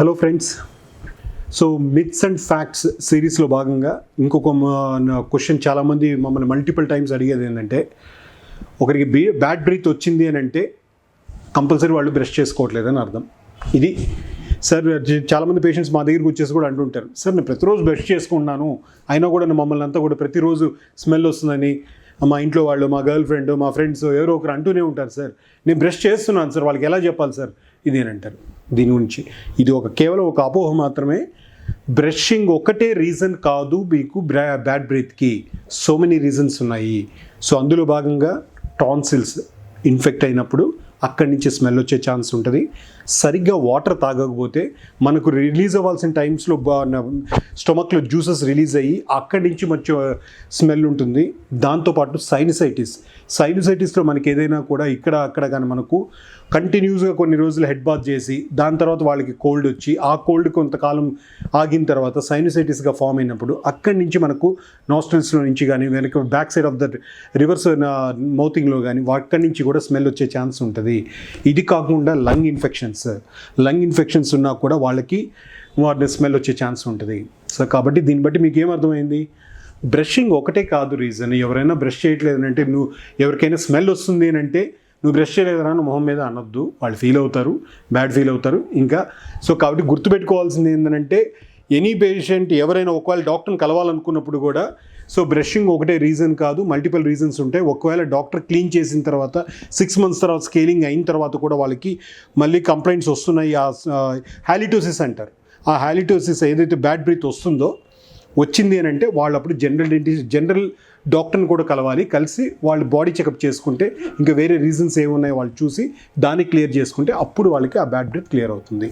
Hello friends, so myths and facts సిరీస్లో భాగంగా ఇంకొక క్వశ్చన్ చాలామంది మమ్మల్ని మల్టిపుల్ టైమ్స్ అడిగేది ఏంటంటే, ఒకరికి బ్యాడ్ బ్రీత్ వచ్చింది అని అంటే కంపల్సరీ వాళ్ళు బ్రష్ చేసుకోవట్లేదని అర్థం. ఇది సార్ చాలామంది పేషెంట్స్ మా దగ్గరికి వచ్చేసి కూడా అంటుంటారు, సార్ నేను ప్రతిరోజు బ్రష్ చేసుకుంటున్నాను అయినా కూడా మమ్మల్ని అంతా కూడా ప్రతిరోజు స్మెల్ వస్తుందని మా ఇంట్లో వాళ్ళు, మా గర్ల్ ఫ్రెండ్, మా ఫ్రెండ్స్ ఎవరో ఒకరు అంటూనే ఉంటారు, సార్ నేను బ్రష్ చేస్తున్నాను సార్, వాళ్ళకి ఎలా చెప్పాలి సార్ ఇది అని అంటారు. దీని గురించి ఇది కేవలం ఒక అపోహ మాత్రమే. బ్రషింగ్ ఒకటే రీజన్ కాదు మీకు బ్యాడ్ బ్రీత్కి, సో మెనీ రీజన్స్ ఉన్నాయి. సో అందులో భాగంగా టాన్సిల్స్ ఇన్ఫెక్ట్ అయినప్పుడు అక్కడి నుంచి స్మెల్ వచ్చే ఛాన్స్ ఉంటుంది. సరిగ్గా వాటర్ తాగకపోతే మనకు రిలీజ్ అవ్వాల్సిన టైమ్స్లో స్టొమక్లో జ్యూసెస్ రిలీజ్ అయ్యి అక్కడి నుంచి మంచి స్మెల్ ఉంటుంది. దాంతోపాటు సైనసైటిస్లో మనకి ఏదైనా కూడా ఇక్కడ అక్కడ కానీ మనకు కంటిన్యూస్గా కొన్ని రోజులు హెడ్ బాత్ చేసి దాని తర్వాత వాళ్ళకి కోల్డ్ వచ్చి ఆ కోల్డ్ కొంతకాలం ఆగిన తర్వాత సైనసైటిస్గా ఫామ్ అయినప్పుడు అక్కడి నుంచి మనకు నాస్ట్రిల్స్లో నుంచి కానీ వెనక back side of the reverse మౌతింగ్లో కానీ అక్కడి నుంచి కూడా స్మెల్ వచ్చే ఛాన్స్ ఉంటుంది. ఇది కాకుండా లంగ్ ఇన్ఫెక్షన్స్ ఉన్నా కూడా వాళ్ళకి స్మెల్ వచ్చే ఛాన్స్ ఉంటుంది. సో కాబట్టి దీన్ని బట్టి మీకు ఏమర్థమైంది, బ్రషింగ్ ఒకటే కాదు రీజన్. ఎవరైనా బ్రష్ చేయట్లేదు అంటే, నువ్వు ఎవరికైనా స్మెల్ వస్తుంది అని అంటే నువ్వు బ్రష్ చేయలేదరా మొహం మీద అనొద్దు, వాళ్ళు బ్యాడ్ ఫీల్ అవుతారు. ఇంకా సో కాబట్టి గుర్తుపెట్టుకోవాల్సింది ఏంటంటే, ఎనీ పేషెంట్ ఎవరైనా ఒకవేళ డాక్టర్ని కలవాలనుకున్నప్పుడు కూడా సో బ్రషింగ్ ఒకటే రీజన్ కాదు, మల్టిపుల్ రీజన్స్ ఉంటాయి. ఒకవేళ డాక్టర్ క్లీన్ చేసిన తర్వాత 6 months తర్వాత స్కేలింగ్ అయిన తర్వాత కూడా వాళ్ళకి మళ్ళీ కంప్లైంట్స్ వస్తున్నాయి, హాలిటోసిస్ అంటారు. ఆ హాలిటోసిస్ ఏదైతే బ్యాడ్ బ్రీత్ వచ్చింది అని అంటే వాళ్ళప్పుడు జనరల్ డాక్టర్ని కూడా కలిసి వాళ్ళు బాడీ చెకప్ చేసుకుంటే ఇంకా వేరే రీజన్స్ ఏమున్నాయో వాళ్ళు చూసి దాన్ని క్లియర్ చేసుకుంటే అప్పుడు వాళ్ళకి ఆ బ్యాడ్ బ్రీత్ క్లియర్ అవుతుంది.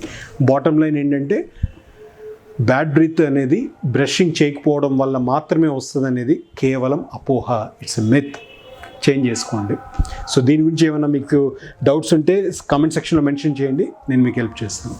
బాటమ్ లైన్ ఏంటంటే, బ్యాడ్ బ్రీత్ అనేది బ్రషింగ్ చేయకపోవడం వల్ల మాత్రమే వస్తుంది అనేది కేవలం అపోహ. It's a myth. చేంజ్ చేసుకోండి. సో దీని గురించి ఏమైనా మీకు డౌట్స్ ఉంటే కామెంట్ సెక్షన్లో మెన్షన్ చేయండి, నేను మీకు హెల్ప్ చేస్తాను.